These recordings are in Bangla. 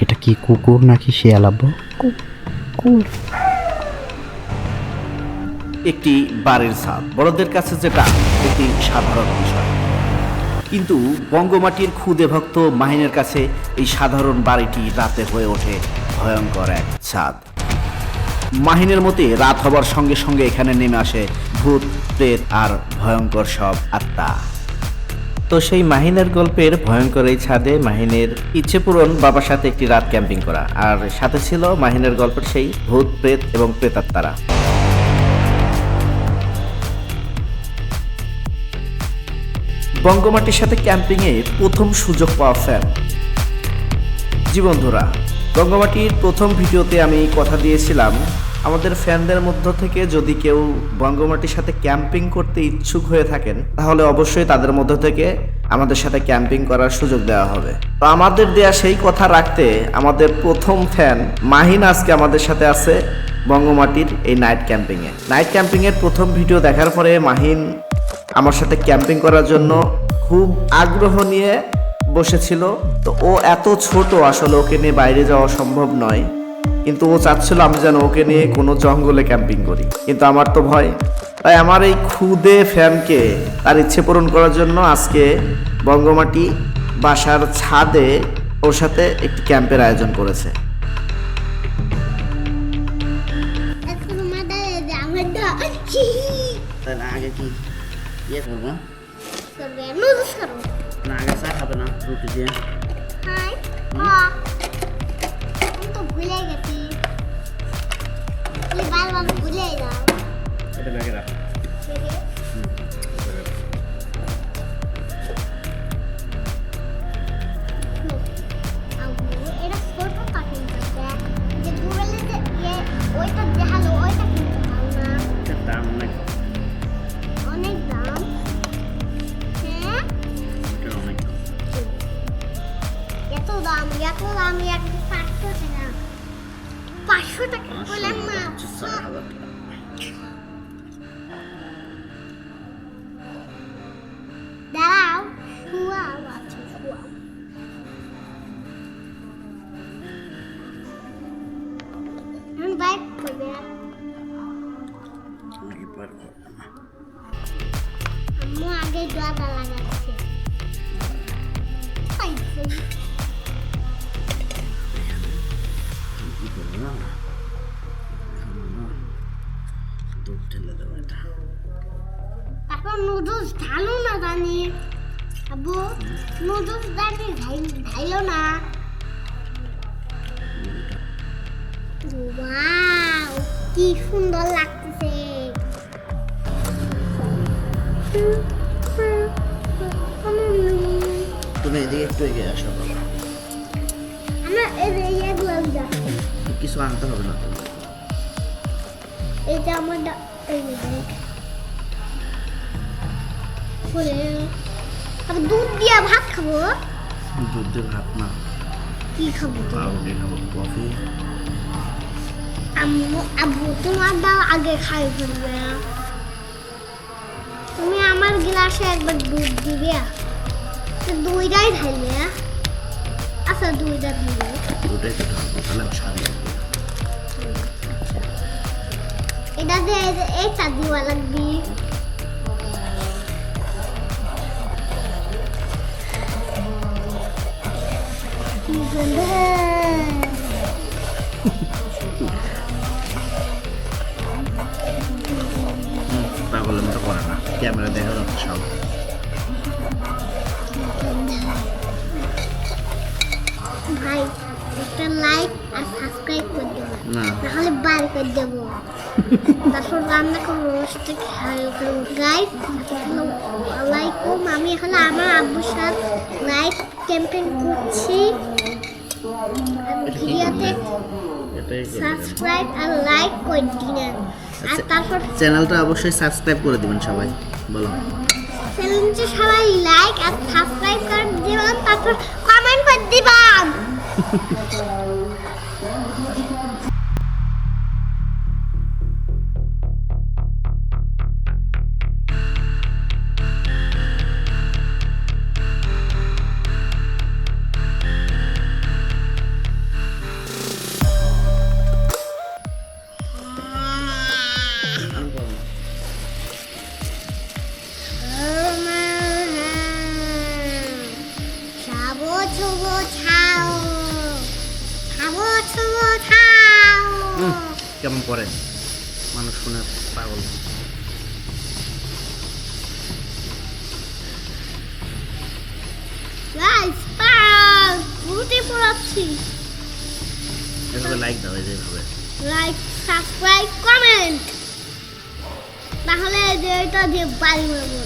এটা কি কুকুর নাকি শিয়াল আব্বু? কুকুর। একটি বাড়ির ছাদ বড়দের কাছে যেটা অতি সাধারণ বিষয়, কিন্তু বঙ্গমাটির ক্ষুদে ভক্ত মাহিনের কাছে এই সাধারণ বাড়িটি রাতে হয়ে ওঠে ভয়ঙ্কর এক ছাদ। মাহিনের মতে রাত হবার সঙ্গে সঙ্গে এখানে নেমে আসে ভূত, প্রেত আর ভয়ঙ্কর সব আত্মা। তো সেই মাহিনের গল্পের ভয়ঙ্কর এই ছাদে মাহিনের ইচ্ছে পূরণ বাবার সাথে একটি রাত ক্যাম্পিং করা, আর সাথে ছিল মাহিনের গল্পের সেই ভূত, প্রেত এবং প্রেতাত্মারা। বঙ্গমাটির সাথে ক্যাম্পিংয়ে প্রথম সুযোগ পাওয়া ফ্যান। জি বন্ধুরা, বঙ্গমাটির প্রথম ভিডিওতে আমি কথা দিয়েছিলাম আমাদের ফ্যানদের মধ্য থেকে যদি কেউ বঙ্গমাটির সাথে ক্যাম্পিং করতে ইচ্ছুক হয়ে থাকেন তাহলে অবশ্যই তাদের মধ্য থেকে আমাদের সাথে ক্যাম্পিং করার সুযোগ দেওয়া হবে। তো আমাদের দেয়া সেই কথা রাখতে আমাদের প্রথম ফ্যান মাহিন আজকে আমাদের সাথে আছে বঙ্গমাটির এই নাইট ক্যাম্পিংয়ে। নাইট ক্যাম্পিংয়ের প্রথম ভিডিও দেখার পরে মাহিন আমার সাথে ক্যাম্পিং করার জন্য খুব আগ্রহ নিয়ে বসেছিল। তো ও এত ছোট, আসলে ওকে নিয়ে বাইরে যাওয়া সম্ভব নয়, কিন্তু ও চাচ্ছিল আমি যেন ওকে নিয়ে কোনো জঙ্গলে ক্যাম্পিং করি, কিন্তু আমার তো ভয়। তাই আমার এই ক্ষুদে ফ্যানকে তার ইচ্ছে পূরণ করার জন্য আজকে বঙ্গমাটি বাসার ছাদে ওর সাথে একটি ক্যাম্পের আয়োজন করেছে। আগে কি ইয়ে করবো না, আগে চা খাবে না রুটি দিয়ে? এটা ব্যাগে রাখ। এটার দাম অনেক, অনেক দাম। হ্যাঁ, এটার অনেক দাম। এত দাম, এত দাম, 500 টাকা। 500 টাকা বললাম না। 4,000 টাকা। দাঁড়াও, শুয়াও আছে, শুয়াও। বাইক করবে নাকি পারবো না। আম্মু আগে দোয়াটা লাগাচ্ছে। কি করবো না, দুধ ঢেলে দেবো এটা। তারপর নুডলস ঢালো না জানি। আব্বু নুডলস জানি ঢাইলো না। ওয়াও, কি সুন্দর লাগতেছে। তুমি এদিকে একটু এগিয়ে আসো বাবা। আমরা এগুলো যাচ্ছি। কিছু আনতে হবে না তো। এটা আমার এই দেখ আমি দুধ দিয়ে ভাত খাবো। দুধ দিয়ে ভাত না, কি খাবো? পাউরুটি খাবো, কফি। আম্মু আব্বু তোমার দাও আগে খাই ফেলবে। তুমি আমার গ্লাসে একবার দুধ দিবে, দুইটাই ঢাইলে। আচ্ছা দুইটা দিবে, দুটাই তো ঢালবো, তাহলে স্বাদ লাগবে। এটা দিয়ে একটা দিওয়া লাগবে। কি গন্ধ! পাগলের মতো করে না, ক্যামেরা দেখা যাচ্ছে সব। ভাই একটা লাইক আর সাবস্ক্রাইব করে দেবো, না নাহলে বার করে দেবো। তারপর রান্না করবো, সাথে খাই করবো। গাইস আলাইকুম, আমি এখন আমার আব্বুর সাথে লাইক ক্যাম্পেইন করছি। ভিডিওতে এটাই সাবস্ক্রাইব আর লাইক করে দিন। আর তারপর চ্যানেলটা অবশ্যই সাবস্ক্রাইব করে দিবেন সবাই, বলো। চ্যানেলটা সবাই লাইক আর সাবস্ক্রাইব করে দিবেন, তারপর কমেন্ট করে দিবেন। ছুবো ছাও খাবো ছুবো ছাও কেমন করে মানুষ শুনে পাগল। গাইস পাল পুরোটি পড়াচ্ছি এভাবে লাইক দাও এইভাবে। লাইক সাবস্ক্রাইব কমেন্ট তাহলে যে এটা দিয়ে বাড়ি বলে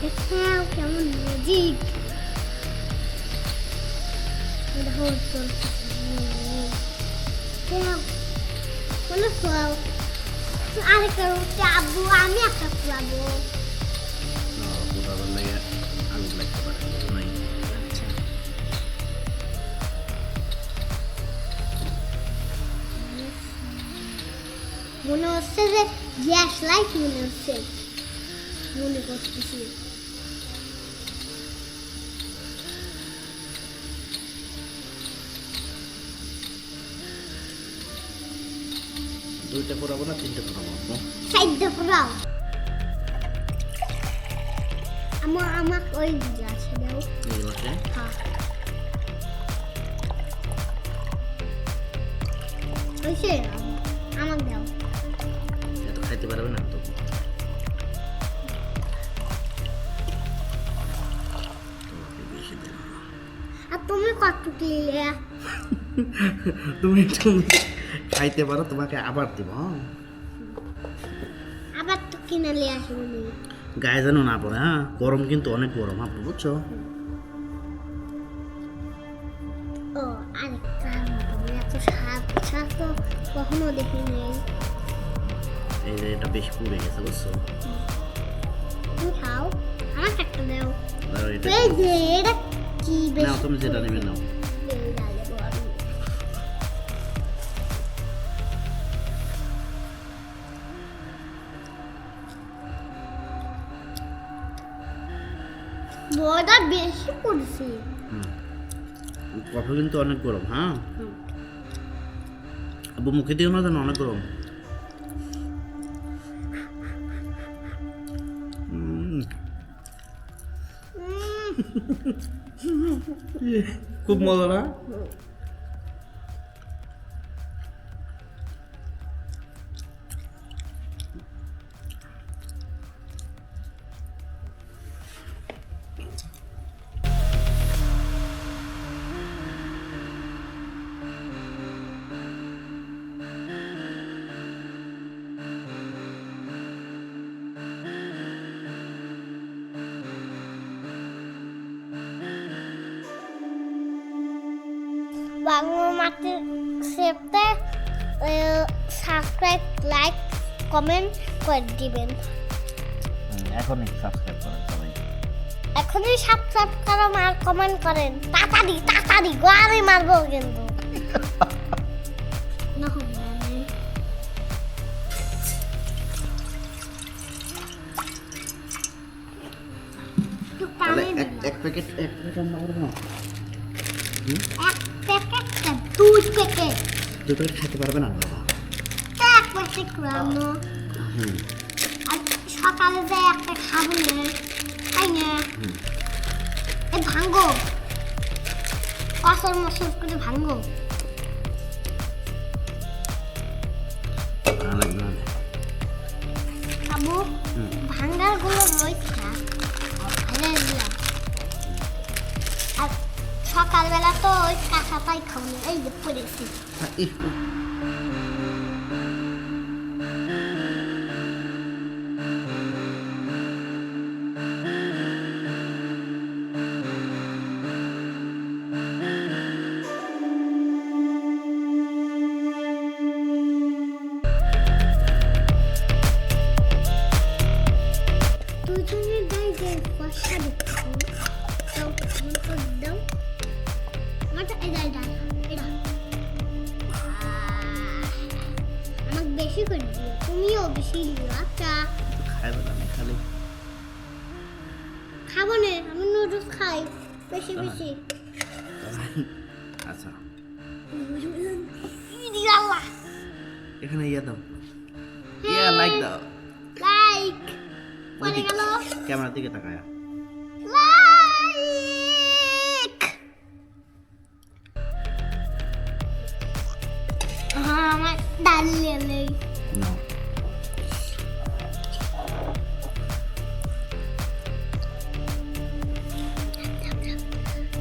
দেখো কেমন ম্যাজিক এটা হচ্ছে কোনো ফল আরেকটা হচ্ছে আব্বু আমি একটা খাবো ওটার লাগে আগুন লাগতে পারে নাই। আচ্ছা মনে হচ্ছে যে গ্যাস লাইট মনে হচ্ছে মনে করতেছি দুইটা পোড়াবো না তিনটা পোড়াবো? সাইডটা পুরাও আমার ওই আছে দাও এইগুলোকে হ্যাঁ ওইসে আমার দাও এত খাইতে পারবে না তো। তোমাকে বেশি দেব না। আর তুমি কত কিনলে তুমি একটু খাইতে পারো তোমাকে আবার দিব। আবার তো কিনে নিয়ে আসবো নি গায়ে যেন না পড়ে। হ্যাঁ গরম কিন্তু অনেক গরম আপু বুঝছো। ও আরেকটা আমি এত সাপ তো কখনো দেখি নেই এই যে এটা বেশি পুড়ে গেছে বুঝছো। তুমি খাও আমার একটা দাও আর এটা এই যে এটা কি নাও বেশি তুমি যেটা নেবে নাও। বড়টা বেশি পড়ছে কফি কিন্তু অনেক গরম। হ্যাঁ আবু মুখে দিও না যেন অনেক গরম। খুব মজা না? বাংলা মাটির সেপতে সাবস্ক্রাইব লাইক কমেন্ট করে দিবেন এখনই সাবস্ক্রাইব করেন সবাই। এখনই সাবস্ক্রাইব করুন আর কমেন্ট করেন তাড়াতাড়ি গোয়ারে মারবো কিন্তু না হবে না তাহলে এক প্যাকেট রান্না করবো না? এক প্যাকেট দুই প্যাকেট দুই প্যাকেট খেতে পারবে না বাবা। এক প্যাকেট রান্না আর সকালে যে একটা খাবো না তাই না এ ভাঙ্গো কসর মসর করে ভাঙ্গো ভালো লাগবে না। খাবো ভাঙ্গার গুলো রয়েছে ফেলে দিলাম আর সকালবেলা তো ওই কাঁচাটাই খাবো না এই যে পড়েছি দুজনের গায়ে যে বর্ষা দেখছি দাও দাও আমারটা এটা আমাকে বেশি করে দিও তুমিও বেশি দিও আচ্ছা খাইবে না খালি খাবো না আমি নুডলস খাই বেশি বেশি আচ্ছা আল্লাহ এখানে ইয়ে দাও, ইয়ে লাইক দাও। লাইক পড়ে গেল। ক্যামেরার দিকে তাকায়া। লাইক আমার ডালিয়ে নেই। নাও।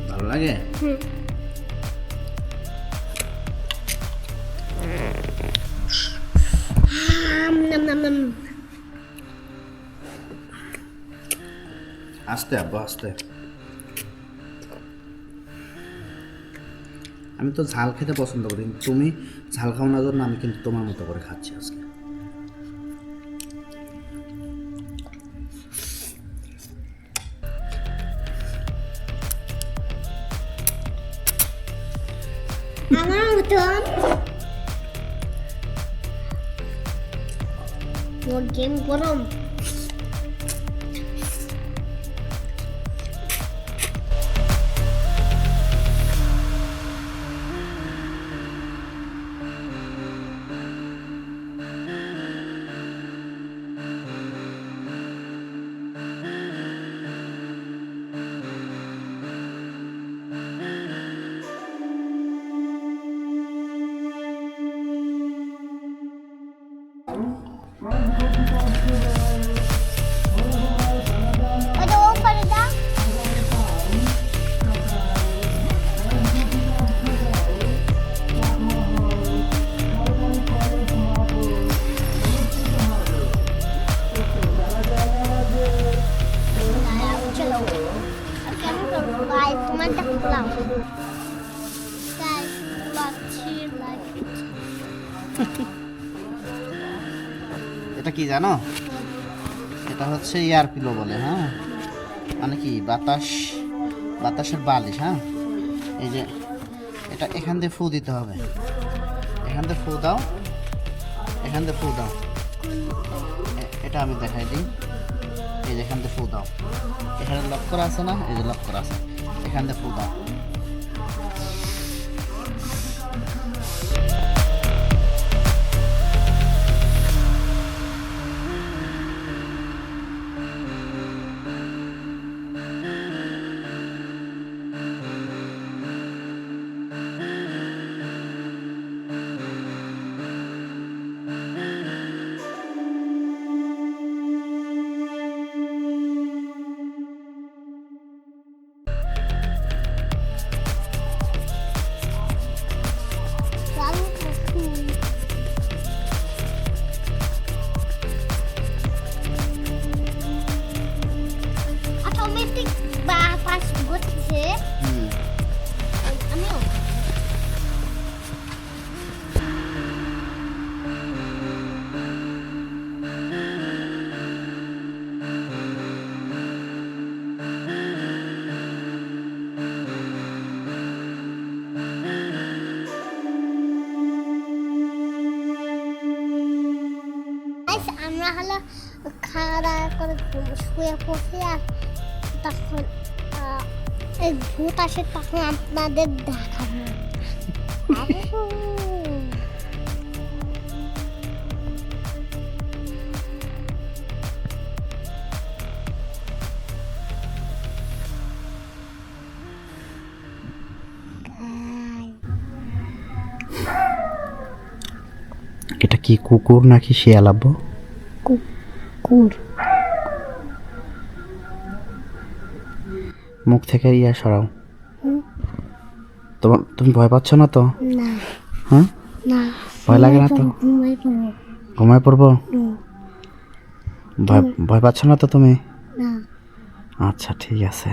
ভালো লাগে? নাম নাম নাম। আস্তে আব্বু আস্তে। আমি তো ঝাল খেতে পছন্দ করি, তুমি ঝাল খাও না জন্য আমি কিন্তু তোমার মতো করে খাচ্ছি আজকে। আমার মতন মোর গেম গরম। ওটা ও করে দাও। চলো কেন করবো ভাই, তোমারটা খোলাও। Guys lassi like. এটা কি জানো? এটা হচ্ছে এয়ার পিলো বলে, হ্যাঁ, মানে কি বাতাসের বালিশ। হ্যাঁ, এই যে এটা এখান দিয়ে ফু দিতে হবে, এখান দিয়ে ফু দাও, এখান দিয়ে ফু দাও। এটা আমি দেখাই দিই, এই যে এখান দিয়ে ফু দাও, এখানে লক করা আছে না, এই যে লক করা আছে, এখান দিয়ে ফু দাও। অটোমেটিক বাস ঘুরছে। আমিও আমরা হলো খাওয়া দাওয়া করে শুয়ে পড়ছি, আর তখন এই ভূত আসে, তখন আপনাদের দেখাবো। এটা কি কুকুর নাকি শিয়াল আব্বু? কুকুর। মুখ থেকে ইয়া সরাও। তোমার তুমি ভয় পাচ্ছ না তো? না হ্যাঁ, না, ভয় লাগে না তো? ঘুমাই পড়বো। ঘুমায় পড়বো? ভয় পাচ্ছ না তো তুমি? না। আচ্ছা ঠিক আছে।